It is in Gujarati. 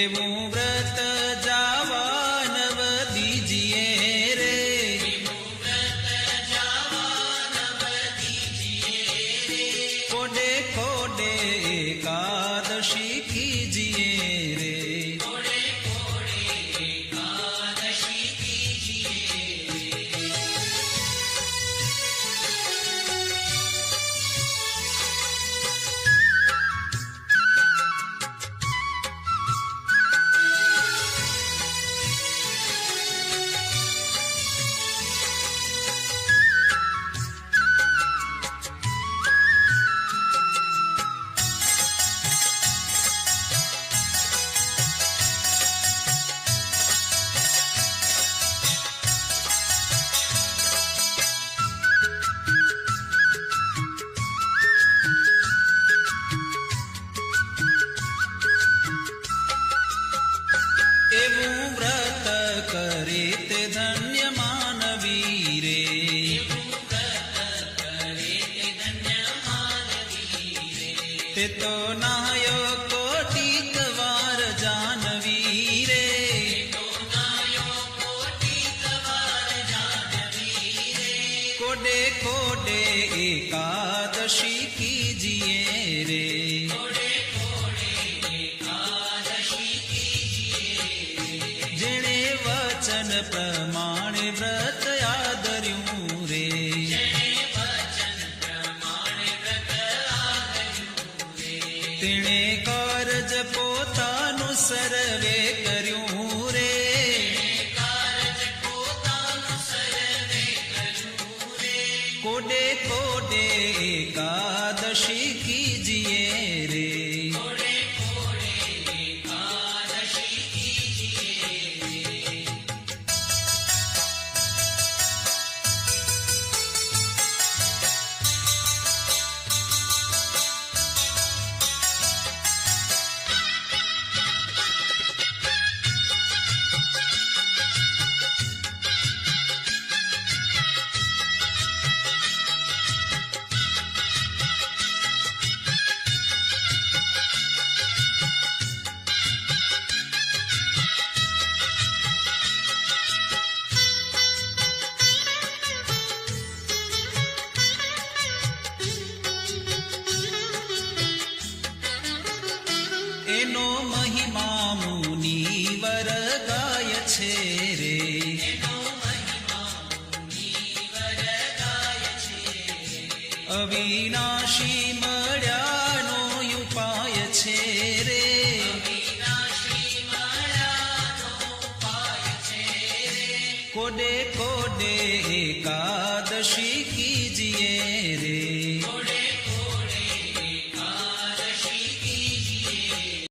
એવું વ્રત જાવા નવ દીજીએ રે, કોડે કોડે એકાદશી કીજીએ રે, એવું વ્રત કરે તે ધન્ય માનવી રે, તે તો નાયો કોટિક વાર જાનવી રે, કોડે કોડે એકાદશી કીજીએ રે, જેણે વચન પ્રમાણે વ્રત આદર્યું રે, તેણે કારજ પોતાનું સર્વે કર્યું રે, કોડે કોડે એકાદશી કીજીએ રે, એનો મહિમા મુનિવર ગાય છે રે, અવિનાશી મળ્યાનો ઉપાય છે રે,